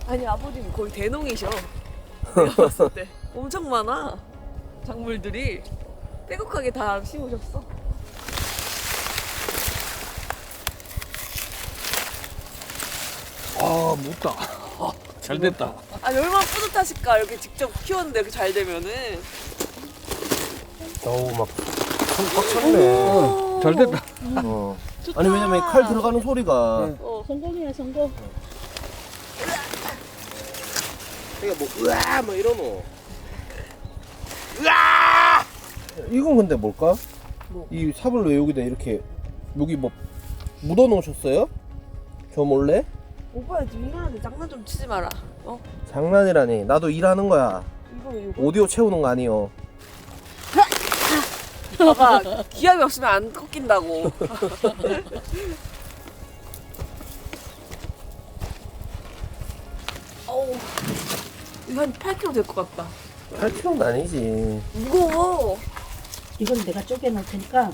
아니 아버님 거의 대농이셔. 내가 봤을 때 엄청 많아. 작물들이 빼곡하게 다 심으셨어. 아, 못다. 잘 됐다. 아니 얼마나 뿌듯하실까. 이렇게 직접 키웠는데 이렇게 잘 되면은. 어우 막손 꽉 찼네. 잘 됐다. 어. 좋다. 아니 왜냐면 칼 들어가는 소리가 성공이야 성공. 그러니까 뭐 으아 뭐 이러노. 으아! 이건 근데 뭘까? 뭐? 이 삽을 왜 여기다 이렇게 여기 뭐 묻어 놓으셨어요? 저 몰래? 오빠 지금 일하는데 장난 좀 치지 마라. 어? 장난이라니. 나도 일하는 거야. 이거 오디오 채우는 거 아니요. 봐봐. 기압이 없으면 안 꺾인다고. 어우, 이거 한 8kg 될 것 같다. 8kg는 아니지. 무거워. 이건 내가 쪼개놓을 테니까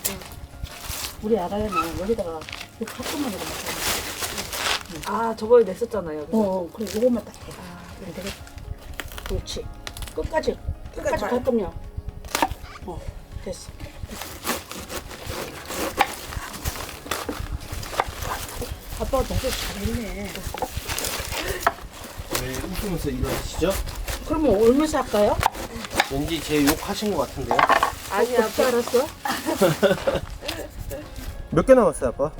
우리 아가야는 여기다가 이 가끔만 이거 먹어. 아, 저번에 냈었잖아요. 그래 요것만 딱 해. 그래 되겠다. 그렇지. 끝까지 다- 가끔요. 됐어. 아빠가 동생 잘했네. 왜 웃으면서 일하시죠? 그러면 올면서 할까요? 왠지 제 욕하신 것 같은데요? 아니야, 어떻게 알았어? 몇 개 남았어요, 아빠?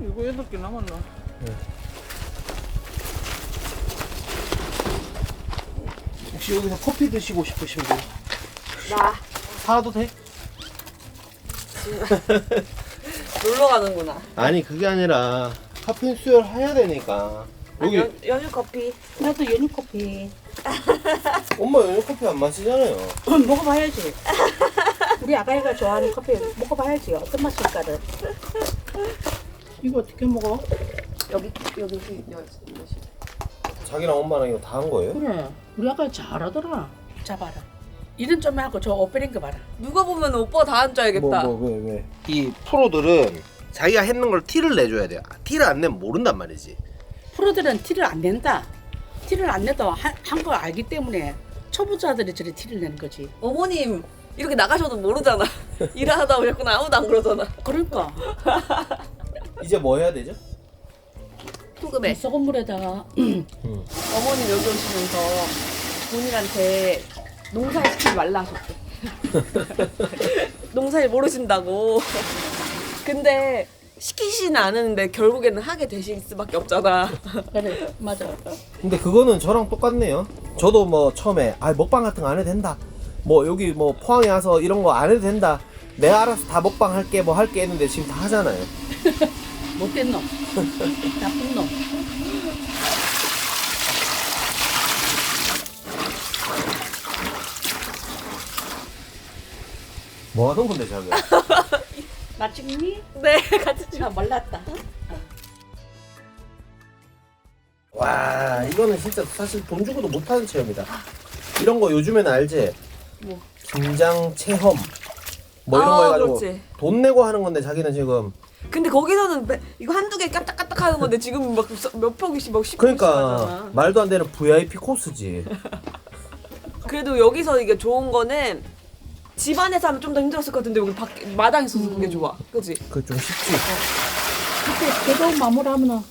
이거 8개 남았나? 혹시 여기서 커피 드시고 싶으신 분 나 사도 돼? 놀러 가는구나. 아니 그게 아니라 카페인 수혈해야 되니까 여기 연유 커피. 나도 연유커피. 엄마 연유 커피 안 마시잖아요. 먹어봐야지. 우리 아가이가 좋아하는 커피 먹어봐야지. 어떤 맛일까를. 이거 어떻게 먹어? 여기 여기. 자기랑 엄마랑 이거 다 한 거예요? 그래. 우리 아가이 잘하더라. 잡아라. 일은 좀 하고 저 옷 빼린 거 봐라. 누가 보면 오빠가 다 앉아야겠다. 왜? 이 프로들은 자기가 했는 걸 티를 내줘야 돼요. 티를 안 내면 모른단 말이지. 프로들은 티를 안 낸다. 티를 안 내도 한 거 알기 때문에 초보자들이 저리 티를 내는 거지. 어머님 이렇게 나가셔도 모르잖아. 일하다 보면 아무도 안 그러잖아. 그러니까 이제 뭐 해야 되죠? 소금에. 썩은 물에다가 어머님 여기 오시면서 본인한테 농사일 시키지 말라 하셨대. 농사일 모르신다고. 근데 시키지는 않은데 결국에는 하게 되실 수밖에 없잖아. 그래 맞아. 근데 그거는 저랑 똑같네요. 저도 뭐 처음에 먹방 같은 거 안 해도 된다. 뭐 여기 뭐 포항에 와서 이런 거 안 해도 된다. 내가 알아서 다 먹방 할게 뭐 할게 했는데 지금 다 하잖아요. 못된 놈. 나쁜 놈. 뭐 하는 건데 자기야? 나 찍니? 네, 같이 나 몰랐다. 와 이거는 진짜 사실 돈 주고도 못하는 체험이다. 이런 거 요즘에는 알지? 뭐? 김장 체험 뭐 이런 거 해가지고 그렇지. 돈 내고 하는 건데 자기는 지금 근데 거기서는 이거 한두 개 까딱까딱 하는 건데 지금 막 몇 포기씩 막 10포기씩 그러니까 하잖아. 말도 안 되는 VIP 코스지. 그래도 여기서 이게 좋은 거는 집안에서 하면 좀 더 힘들었을 것 같은데 여기 밖에 마당에서 쓰는 게 좋아. 그치? 그 좀 쉽지. 그때 제대로 마무리하면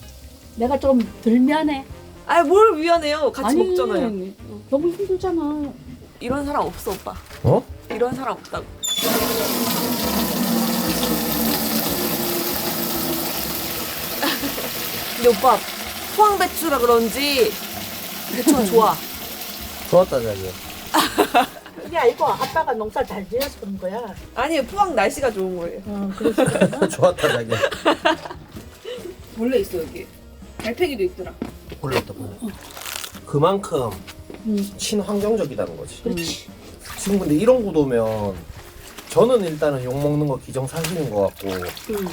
내가 좀 덜 미안해. 아이 뭘 미안해요. 같이 먹잖아요. 너무 힘들잖아. 이런 사람 없어 오빠. 어? 이런 사람 없다고. 근데 오빠 포항 배추라 그런지 배추가 좋아. 좋았다 자기. 그게 아니고 아빠가 농사를 잘 지어서 그런 거야. 아니 포항 날씨가 좋은 거예요. 그래서 그러나? 좋았다 자기. 원래 있어 여기. 달팽이도 있더라. 몰랐다 몰라. 그만큼 친환경적이라는 거지. 그렇지. 지금 근데 이런 구도면 저는 일단은 욕 먹는 거 기정사실인 것 같고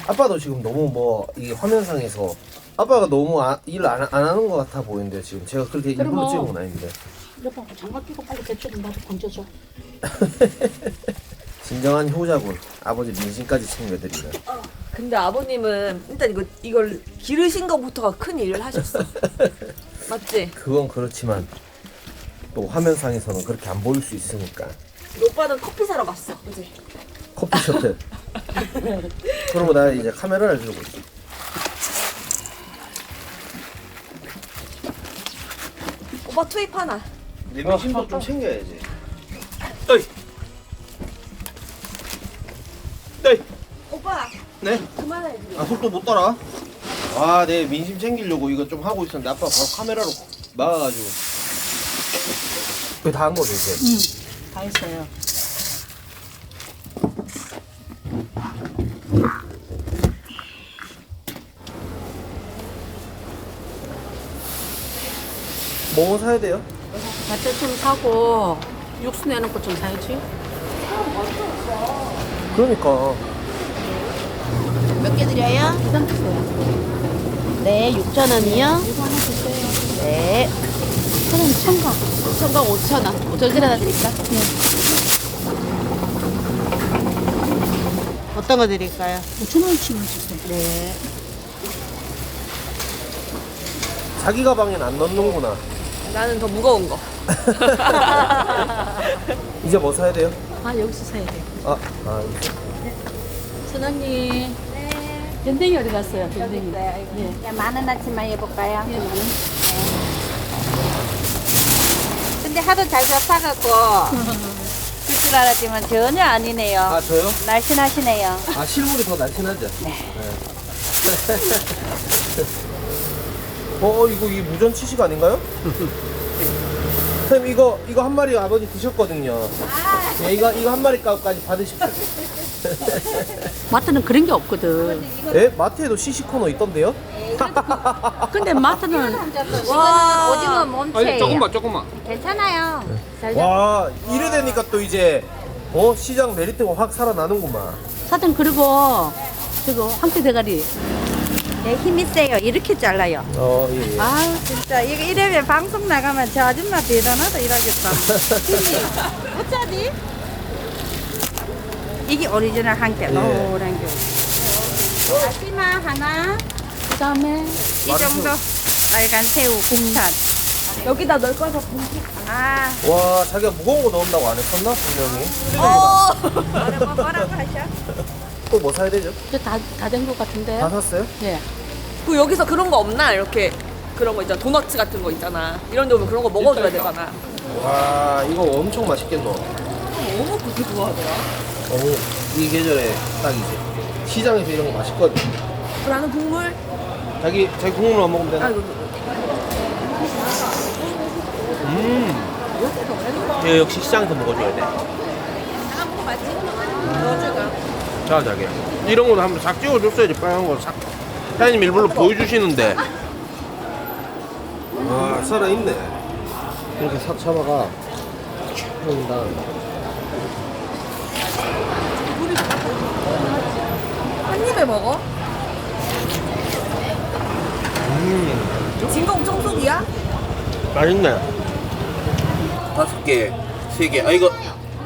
아빠도 지금 너무 뭐 이 화면상에서 아빠가 너무 일 안 하는 것 같아 보이는데 지금 제가 그렇게 일부러 그러면- 찍은 건 아닌데. 여보 장갑 끼고 빨리 대충 나도 건져줘. 진정한 효자군. 아버지 민심까지 챙겨드리는. 근데 아버님은 일단 이걸 기르신 것부터가 큰 일을 하셨어. 맞지? 그건 그렇지만 또 화면상에서는 그렇게 안 보일 수 있으니까. 오빠는 커피 사러 갔어. 그지? 커피 셔틀. 그러고 나 이제 카메라를 들고 있어. 오빠 투입 하나. 내 민심도 좀 챙겨야지. 어이. 어이. 오빠 네. 그만해. 아 속도 못 따라. 아, 내 민심 챙기려고 이거 좀 하고 있었는데 아빠 바로 카메라로 막아가지고. 거의 다 한 거죠 이제. 다 했어요. 뭐 사야 돼요? 야채 좀 사고 육수 내는 거 좀 사야지. 그러니까. 몇 개 드려요? 부담 주세요. 네, 6,000원이요. 이거 하나 주세요. 네. 그럼 첨가. 청각 5,000원. 5,000원 하나 드릴까? 네. 어떤 거 드릴까요? 5,000원치만 주세요. 네. 자기 가방엔 안 넣는구나. 나는 더 무거운 거. 이제 뭐 사야 돼요? 아 여기서 사야 돼. 선언니. 네. 변댕이 어디 갔어요? 변댕이. 네. 야, 10,000원어치만 해볼까요? 네, 많은. 근데 하도 잘 잡아갖고 줄 줄 알았지만 전혀 아니네요. 아 저요? 날씬하시네요. 아 실물이 더 날씬하죠? 네. 이거 이 무전 치식 아닌가요? 선생님 이거 한 마리 아버지 드셨거든요. 예, 이거 한 마리 값까지 받으십시오. 마트는 그런 게 없거든. 예? 마트에도 시식 코너 있던데요? 근데 마트는 와, 오징어 몸체예요. 조금만. 괜찮아요. 잘 잡. 와 이래 되니까 또 이제 시장 메리트가 확 살아나는구만. 사장 그리고 저거 황태 대가리. 네, 힘이 세요. 이렇게 잘라요. 예. 아우, 진짜. 이거 이러면 방송 나가면 저 아줌마 대단하다 이러겠다. 힘이. 어쩌지? 이게 오리지널 한개 노란 게. 다시마 하나. 그다음에 이 정도. 빨간 새우 국산. 여기다 넣을 거서 아, 와 자기가 무거운 거 넣는다고 안 했었나 분명히. 뭐라고 하셔? 또 뭐 사야 되죠? 이제 다 된 것 같은데. 다 샀어요? 예. 그 여기서 그런 거 없나? 이렇게 그런 거 있잖아. 도넛 같은 거 있잖아. 이런 데 오면 그런 거 먹어줘야 되잖아. 와 이거 엄청 맛있겠노. 너무 그렇게 좋아하더라. 이 계절에 딱이지. 시장에서 이런 거 맛있거든. 나는 국물. 자기 국물만 먹으면 되나? 아이고. 이거 역시 시장에서 먹어줘야 돼. 자 자기 이런 거도 한번 싹 찍어줬어야지. 빨간 거 싹. 사장님 일부러 보여주시는데. 와 살아있네. 이렇게 싹 잡아가. 그런다. 한 입에 먹어? 진공 청소기야? 맛있네. 5개, 3개. 아 이거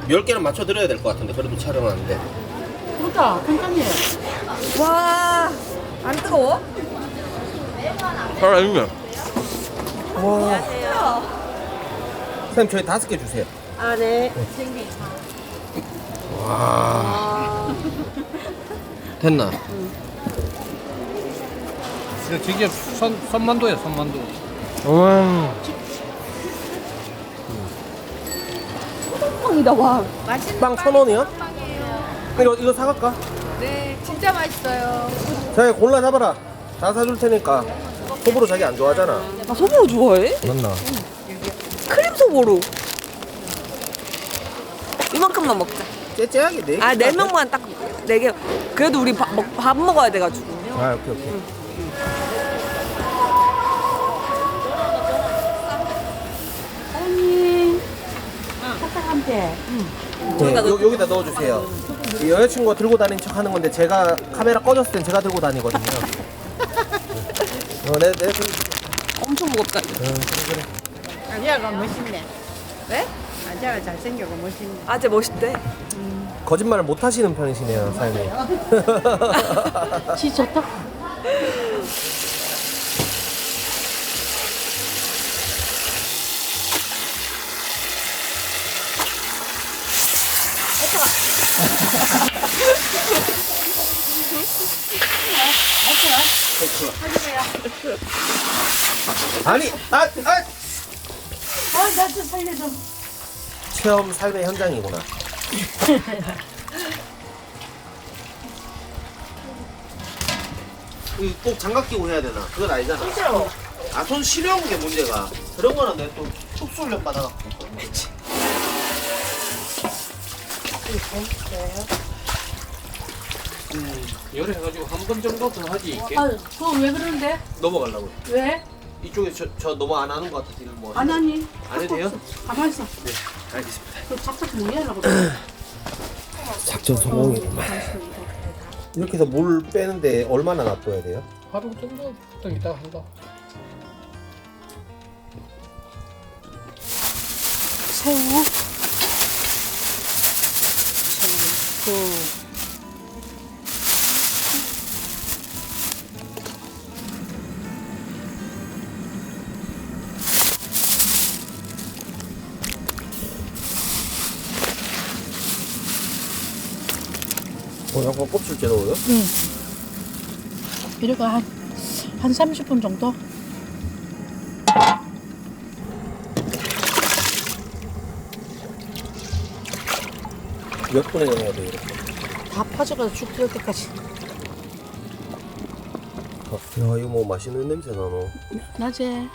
10개는 맞춰 드려야 될 것 같은데 그래도 촬영하는데. 그러니까 간단해. 와, 안 뜨거워? 살아있네. 와. 선생님 저희 5개 주세요. 아, 네. 와. 됐나? 이거 직접 손만두야, 손만두. 와. 빵이다, 와. 빵 1,000원이야? 이거 사갈까? 네, 진짜 맛있어요. 자기 골라 잡아라. 다 사줄 테니까. 소보로 자기 안 좋아하잖아. 아, 소보로 좋아해? 맞나? 크림 소보로. 이만큼만 먹자. 째째하게 네. 아, 4명만 딱 4개. 그래도 우리 밥 먹어야 돼가지고. 아 오케이. 사장님. 사장한테. 네, 여기다 넣어주세요. 이 여자친구가 들고 다니는 척 하는 건데 제가 카메라 꺼졌을 땐 제가 들고 다니거든요. 내 엄청 무겁다. 아지아가 멋있네. 네? 아지아가 잘생겨고 멋있네. 아재 멋있대. 거짓말을 못 하시는 편이시네요, 사장님. 지 좋다. 아니, 나 좀 살려줘. 체험 삶의 현장이구나. 이거 꼭 장갑 끼고 해야 되나? 그건 아니잖아. 진짜로. 아, 손 시려운 게 문제가. 그런 거는 내가 또 촉수훈련 받아갖고. 열에 해가지고 한 번 정도 더 하지. 이렇게. 아, 그거 왜 그러는데? 넘어가려고. 왜? 이쪽에 저 너무 안 하는 것 같아서 이거 뭐. 안 하니? 안 해도 돼요? 가만 있어. 네, 알겠습니다. 그 작작 뭐 하려고 그래? 작전 성공이구만. 이렇게 해서 물 빼는데 얼마나 놔둬야 돼요? 하루 정도 또 이따 한다. 새우. 새우. 약간 껍질째 넣어요? 응. 이래가 한 30분 정도? 몇 분에 넣어야 돼요, 이렇게? 다 퍼져가지고 죽 들을 때까지. 야, 이거 뭐 맛있는 냄새 나노. 낮에.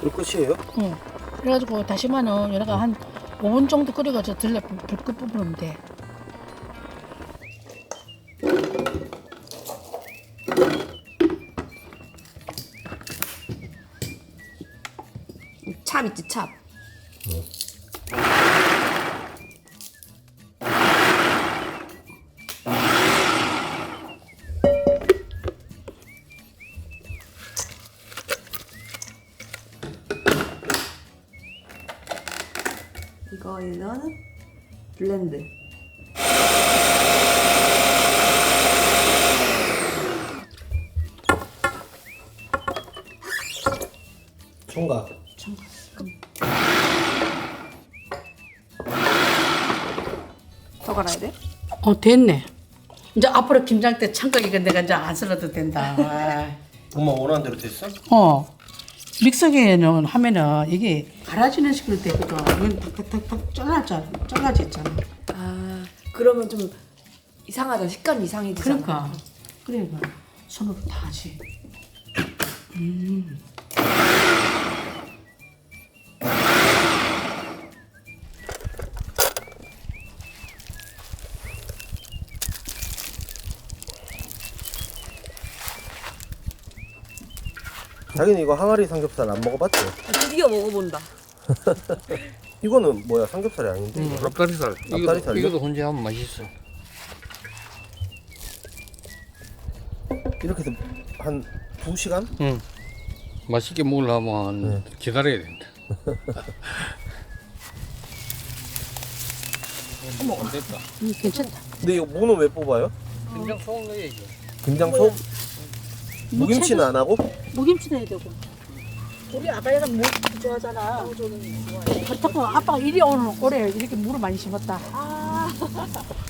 이거 끝이에요? 응. 그래가지고 다시마는 얘네가 한 5분 정도 끓여가지고 불끝 부으면 돼. 찹 있지, 찹. 이거는 블렌드. 총각. 더 갈아야 돼? 됐네. 이제 앞으로 김장 때 청각 이거 내가 이제 안 썰어도 된다. 엄마 원하는 대로 됐어? 믹서기에는 하면은 이게 갈아지는 식으로 되거든. 이건 탁탁탁탁 잘라져 있잖아. 아, 그러면 좀 이상하다. 식감 이상해지잖아. 그러니까 손으로 다 하지. 자기는 이거 항아리 삼겹살 안 먹어봤지? 드디어 먹어본다. 이거는 뭐야? 삼겹살이 아닌데? 이거? 앞다리살. 앞다리살이요? 이것도 혼자 하면 맛있어. 이렇게 해서 한 2시간? 응. 맛있게 먹으려면 네. 기다려야 된다. 어머, 안 됐다. 괜찮다. 근데 이거 무는 왜 뽑아요? 김장 소금 넣어야지. 김장솜? 무김치는 안 하고? 무김치도 해야 되고. 우리 아빠가 무 좋아하잖아. 그렇다고 아빠가 이리 올해 이렇게 무를 많이 심었다.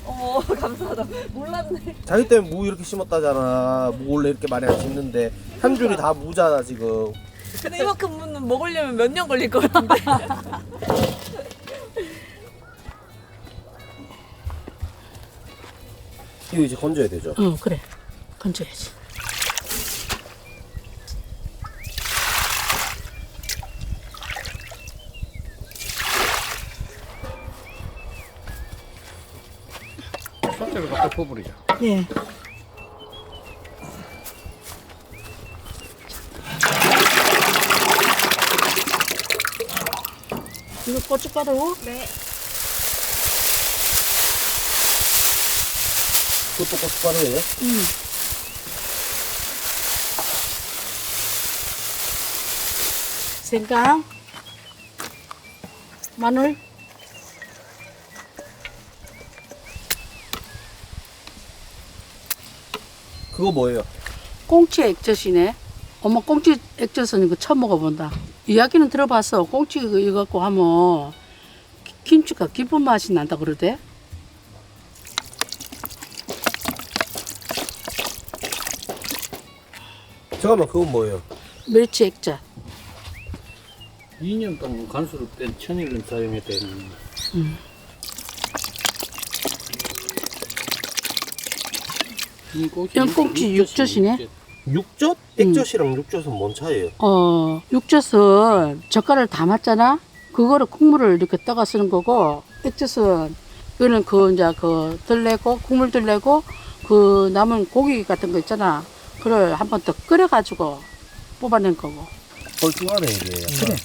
어머, 감사하다. 몰랐네. 자기 때문에 무 이렇게 심었다잖아. 무 원래 이렇게 많이 안 심는데 한 줄이 다 무잖아 지금. 근데 이만큼 무는 먹으려면 몇 년 걸릴 것 같은데. 이거 이제 건져야 되죠? 응, 그래. 건져야지. 소스를 갖다 부어버리자. 예. 이거 고춧가루? 네. 그것도 고춧가루예요? 응. 생강, 마늘, 그거 뭐예요? 꽁치 액젓이네. 엄마 꽁치 액젓은 이거 처음 먹어본다. 이야기는 들어봤어. 꽁치 이거 갖고 하면 김치가 깊은 맛이 난다 그러대. 잠깐만 그건 뭐예요? 멸치 액젓. 2년 동안 간수를 뺀 천일은 사용했다는. 연꽁치 육젓이네. 육젓? 액젓이랑 육젓은 뭔 차이예요? 육젓은 젓갈을 담았잖아. 그거를 국물을 이렇게 떠가 쓰는 거고, 액젓은 이거는 그 이제 그 들내고 국물 들내고 그 남은 고기 같은 거 있잖아. 그걸 한 번 더 끓여가지고 뽑아낸 거고. 뻘쭘하네 이게. 그래.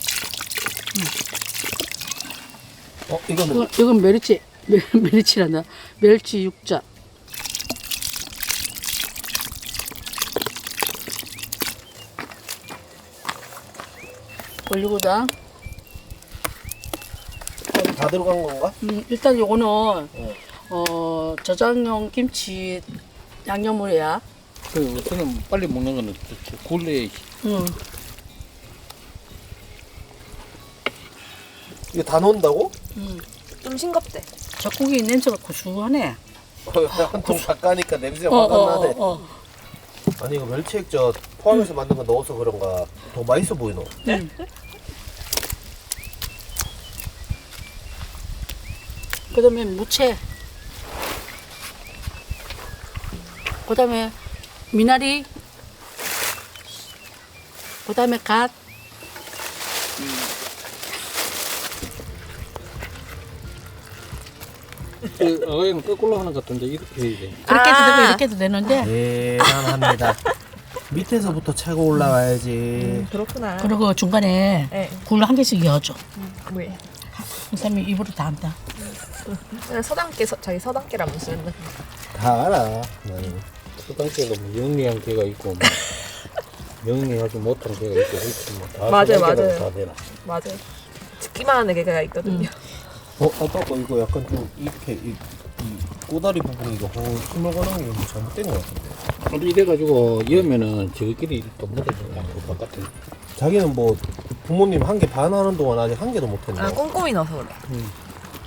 이거는 이건 멸치란다. 멸치 육젓. 올리고당. 다 들어간 건가? 일단 요거는 저장용 김치 양념물이야. 그 저는 빨리 먹는 거는 굴레 이거 다 넣는다고? 좀 싱겁대. 젖고기 냄새가 고소하네. 한통 닦아니까 냄새가 확 나네. 아니 이거 멸치 액젓 포함해서 만든 거 넣어서 그런가 더 맛있어 보이노? 그 다음에 무채. 그 다음에 미나리. 그 다음에 갓. 그 어양 거꾸로 하는 것 같은데 이렇게 해야지. 그렇게도 되고 이렇게도 되는데. 대단합니다. 밑에서부터 차고 올라가야지. 그렇구나. 그리고 중간에 네. 굴 한 개씩 이어줘. 왜? 선생님이 입으로 다 한다. 서당계 자기 서당계라면 쓰는. 다 알아. 나는. 서당계가 뭐 영리한 개가 있고 뭐 영리하지 못한 개가 있고 그렇지 뭐다 맞아요, 맞아요. 다 되나. 맞아. 듣기만 하는 개가 있거든요. 아빠 이거 약간 좀 이렇게 이 꼬다리 부분 이거 스물거는 게 잘못된 것 같은데. 근데 이래가지고 이으면은 저희끼리 또 못해주나 그 바깥에. 자기는 뭐 부모님 한 개 반 하는 동안 아직 한 개도 못했네. 아 꼼꼼히 넣어서 그래.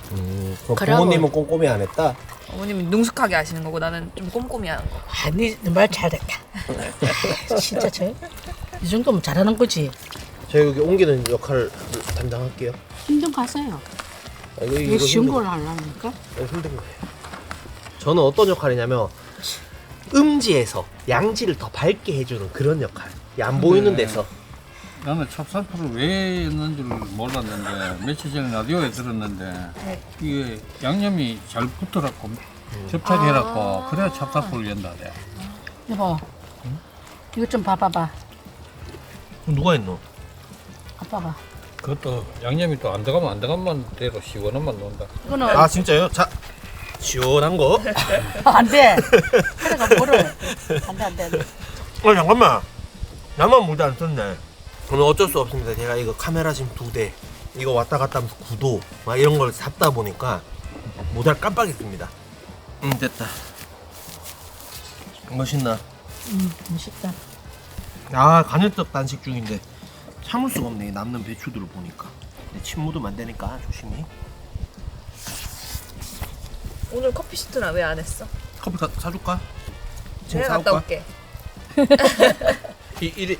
그럼 그러고. 부모님은 꼼꼼히 안 했다? 어머님은 능숙하게 하시는 거고 나는 좀 꼼꼼히 하는 거. 아니 말 잘했다. 진짜 이 정도면 잘하는 거지. 제가 여기 옮기는 역할을 담당할게요. 힘든 거 하세요. 이거 쉬운 걸 하려니까. 힘든 거예요. 저는 어떤 역할이냐면 음지에서 양지를 더 밝게 해주는 그런 역할. 안 보이는 데서. 나는 찹쌀풀을 왜 넣는지를 몰랐는데 며칠 전에 라디오에 들었는데 이게 양념이 잘 붙어갖고 접착이 해갖고 그래야 찹쌀풀을 연다대. 여보, 이거 좀 봐봐봐. 누가 했노? 아빠가. 그것도 양념이 또 안 들어가면 안 들어가면 대로 시원한 맛 나온다. 이거는 아 진짜요? 자 시원한 거? 안 돼. 그래가 뭐를 안 돼. 잠깐만. 나만 모자 안 썼네. 저는 어쩔 수 없습니다. 제가 이거 카메라 지금 2대 이거 왔다 갔다 하면서 구도 막 이런 걸 샀다 보니까 모자를 깜빡했습니다. 됐다. 멋있나? 맛있다. 아 간헐적 단식 중인데 참을 수가 없네. 남는 배추들을 보니까. 근데 침 묻으면 안 되니까 조심히. 오늘 커피 시트나 왜 안 했어? 커피 사줄까? 지금 내가 갔다 사올까? 올게.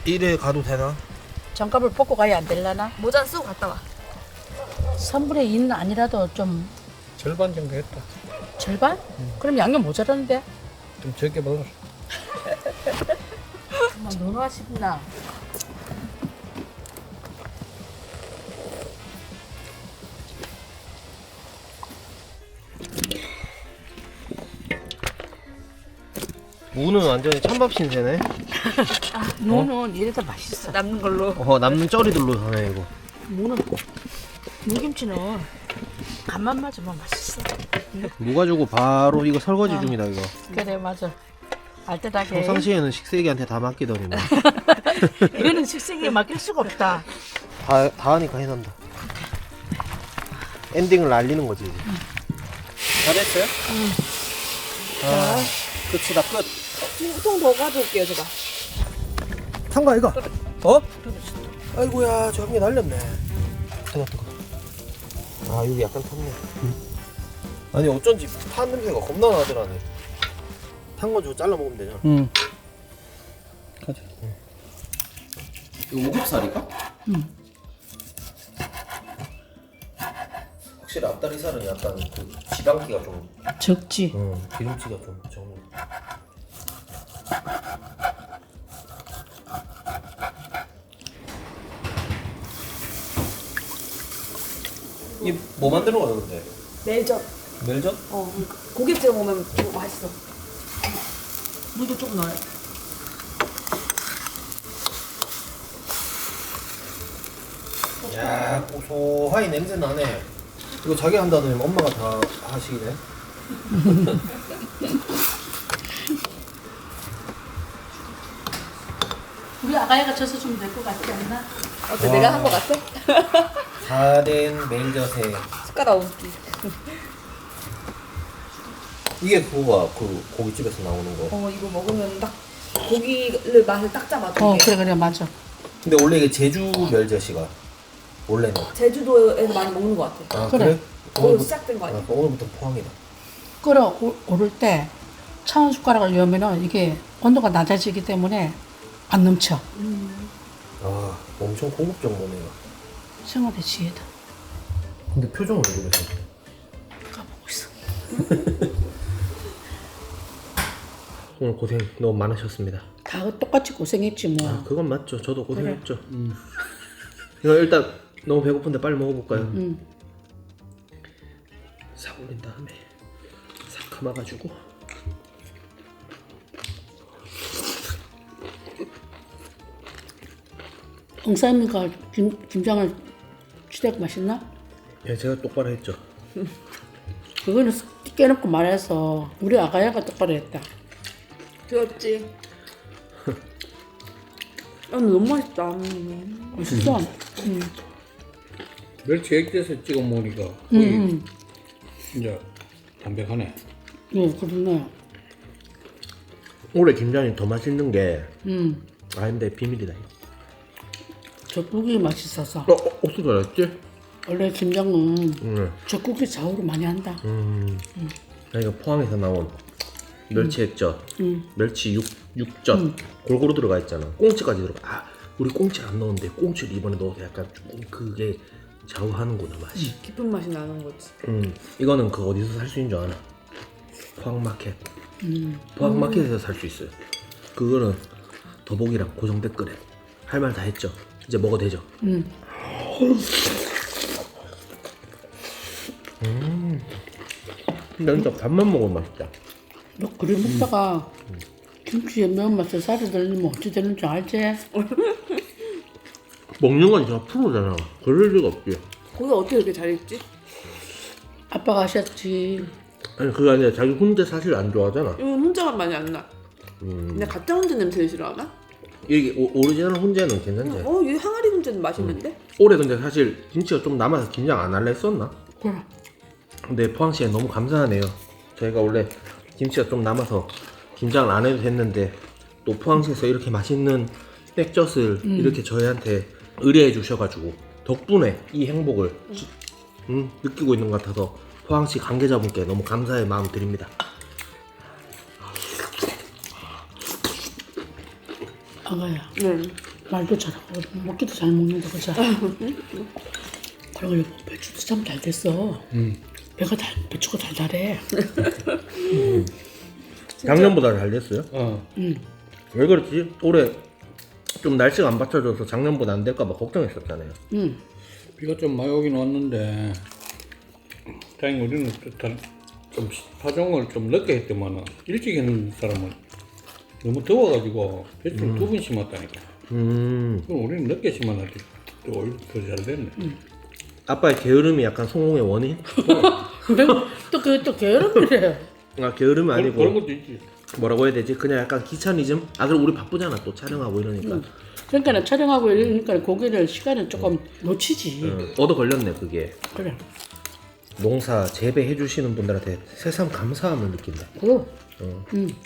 이래 가도 되나? 장갑을 벗고 가야 안 되려나? 모자 쓰고 갔다 와. 3분의 2는 아니라도 좀 절반 정도 했다. 절반? 그럼 양념 모자라는데? 좀 적게 먹어. 너무 아쉽나? 무는 완전히 찬밥 신세네. 무는 이래도 맛있어. 남는 걸로. 남는 쩌리들로 하네 이거. 무김치는 간만 맞으면 맛있어. 무 가지고 바로 이거 설거지 중이다 이거. 그래 맞아. 알뜰하게. 평상시에는 식세기한테 다 맡기더니만. 이거는 식생기에 맡길 수가 없다. 다 하니까 해난다. 엔딩을 알리는 거지 이제. 잘했어요? 아, 끝이다 끝. 통 더 가져올게요 제가. 탄거 이거? 어? 아이고야 저 한 개 날렸네. 뜨거. 아 여기 약간 탔네. 아니 어쩐지 파 냄새가 겁나 나더라네. 탄 거 주고 잘라 먹으면 되잖아. 응. 가자. 이거 오겹살이가? 확실히 앞다리살은 약간 그 지방기가 좀 적지. 기름기가 좀 적네. 이 뭐 만드는 거야 근데? 멜젓. 멜젓? 고기 찍어 먹으면 좀 맛있어. 물도 조금 넣어요. 야 고소하니 냄새 나네. 이거 자기 한다더니 엄마가 다 하시네. 우리 아가야가 져서 좀 될 것 같지 않나? 어때 내가 한 거 같아? 다 된 멜젓에 숟가락 얹기. 이게 그거가 그 고깃집에서 나오는 거. 이거 먹으면 딱 고기를 맛을 딱 잡아줘. 어, 이게. 그래 맞아. 근데 원래 이게 제주 멜젓이가 원래는. 제주도에서 많이 먹는 거 같아. 아 그래. 그래? 거기서 시작된 거 아, 아니야? 오늘부터 포항이다. 끓어 오를 때 차원 숟가락을 넣으면은 이게 온도가 낮아지기 때문에 안 넘쳐. 아 엄청 고급 정보네요. 생활의 지혜다. 근데 표정을 왜 그러세요? 까보고 있어. 오늘 고생 너무 많으셨습니다. 다 똑같이 고생했지 뭐. 아 그건 맞죠. 저도 고생했죠. 이거 일단 너무 배고픈데 빨리 먹어볼까요? 싹 올린 다음에 싹 감아가지고. 홍사님과 김장을 추대고 맛있나? 예, 제가 똑바로 했죠. 그거는 깨놓고 말해서 우리 아가야가 똑바로 했다. 귀엽지? 너무 맛있다. 맛있어. 멸치 액젓에 찍어 먹으니까 거의 진짜 담백하네. 네, 그러네. 올해 김장이 더 맛있는 게 근데 비밀이다. 젓국이 맛있어서. 옥수수 알았지? 원래 김장은 응. 젓국이 좌우로 많이 한다. 이거 포항에서 나온 멸치 액젓, 멸치 육젓 골고루 들어가 있잖아. 꽁치까지 들어가. 아, 우리 꽁치 안 넣었는데 꽁치를 이번에 넣어서 약간 조금 그게 좌우하는구나 맛이. 깊은 맛이 나는 거지. 이거는 그 어디서 살 수 있는 줄 아나? 포항마켓. 포항마켓에서 살 수 있어요. 그거는 더보기랑 고정 댓글에 할 말 다 했죠. 이제 먹어도 되죠. 근데 진짜 밥만 먹으면 맛있다. 너 그래 먹다가 김치에 매운맛에 살이 들리면 어찌 되는 줄 알지? 먹는 건 진짜 프로잖아. 그럴 리가 없지. 고기 어떻게 이렇게 잘 익지? 아빠가 하셨지. 아니 그게 아니라 자기 혼자 사실 안 좋아하잖아. 이건 혼자만 많이 안 나. 근데 가짜 혼자 냄새를 싫어하나? 이게 오리지널 혼자는 괜찮지. 이 항아리 혼자는 맛있는데? 올해 근데 사실 김치가 좀 남아서 김장 안 할래 했었나? 그래. 근데 포항시에 너무 감사하네요. 저희가 원래 김치가 좀 남아서 김장을 안 해도 됐는데 또 포항시에서 이렇게 맛있는 액젓을 이렇게 저희한테 의뢰해 주셔가지고 덕분에 이 행복을 느끼고 있는 것 같아서 포항시 관계자분께 너무 감사의 마음 드립니다. 아가야. 말도 잘하고 먹기도 잘 먹는다 그자. 그리고 여보 배추도 참 잘 됐어. 배추가 달달해. 작년보다 잘 됐어요? 왜 그렇지? 올해 좀 날씨가 안 받쳐줘서 작년보다 안 될까봐 걱정했었잖아요. 비가 좀 많이 오긴 왔는데 다행히 우리는 좀 파종을 좀 늦게 했더만 일찍 했는 사람은 너무 더워가지고 배추를 2번 심었다니까. 그럼 우리는 늦게 심었는데 또 오히려 더 잘 됐네. 아빠의 게으름이 약간 성공의 원인? 또 게으름이래. 아 게으름은 그런 아니고 것도 있지. 뭐라고 해야 되지? 그냥 약간 귀차니즘? 아 그럼 우리 바쁘잖아 또 촬영하고 이러니까 그러니까 촬영하고 이러니까 고기를 시간을 조금 놓치지. 얻어 걸렸네 그게. 그래. 농사 재배해 주시는 분들한테 새삼 감사함을 느낀다. 그럼.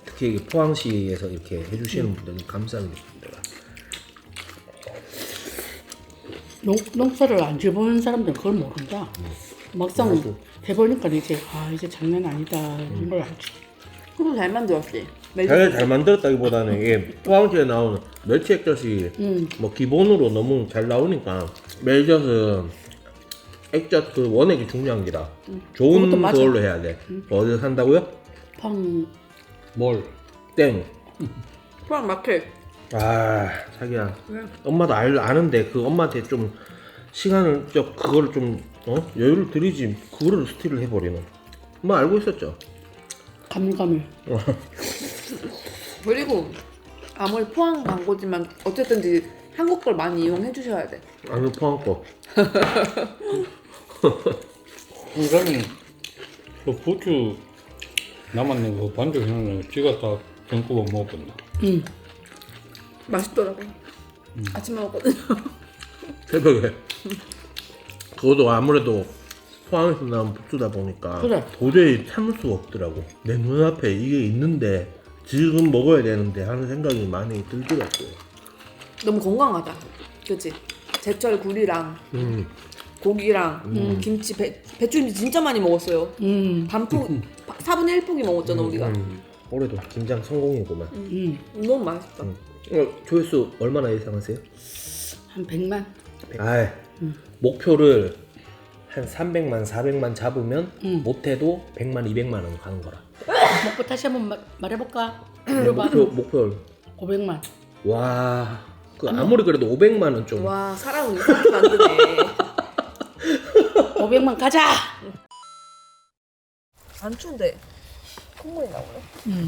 특히 이게 포항시에서 이렇게 해주시는 분들은 감사함을 느낀다. 농사를 안 지어보는 사람들은 그걸 모른다. 막상 맞아. 해보니까 이제 이제 장난 아니다 이런 걸 알지. 그거 잘 만들었지. 잘 만들었다기보다는 이게 포항시에 나오는 멸치 액젓이 뭐 기본으로 너무 잘 나오니까 멜젓은 액젓 그 원액이 중요한 기라. 좋은 그것도 맞아. 그걸로 해야 돼. 어디서 산다고요? 팡. 뭘? 땡. 포항 마켓. 아 자기야. 왜? 엄마도 아는데 그 엄마한테 좀 시간을 그거를 좀 여유를 드리지 그거를 스틸을 해버리는. 엄마 알고 있었죠? 가물가물. 그리고 아무리 포항 광고지만 어쨌든지 한국 걸 많이 이용해 주셔야 돼. 아니 포항 거. 이사람이 그 부추 남았는 거 반죽 해놓은 거 지가 다 전구가 먹었나? 맛있더라고. 아침에 먹거든요. 새벽에. 그것도 아무래도 포항에서 나온 부추다 보니까 그래. 도저히 참을 수가 없더라고. 내 눈앞에 이게 있는데 지금 먹어야 되는데 하는 생각이 많이 들더라고요. 너무 건강하다. 그치? 제철 굴이랑 고기랑 김치, 배추김치 진짜 많이 먹었어요. 반포, 4분의 1포기 먹었잖아 우리가. 올해도 김장 성공이구만. 너무 맛있다. 조회수 얼마나 예상하세요? 한 100만. 아, 목표를 한 300만, 400만 잡으면 못해도 100만, 200만 원 가는 거라. 먹고 다시 한번 말해볼까? 목표 500만. 와, 그 아무리 그래도 500만은 좀. 와, 사람은 이상하게 만드네. 500만 가자. 안 추운데 콧물이 나오네.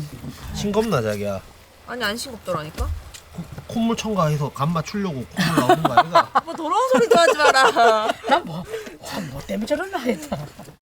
싱겁나 자기야. 아니 안 싱겁더라니까. 콧물 첨가해서 간 맞추려고 콧물 나오는 거 아니가? 뭐 더러운 소리도 하지 마라. 나뭐 때문에 저러나 했다.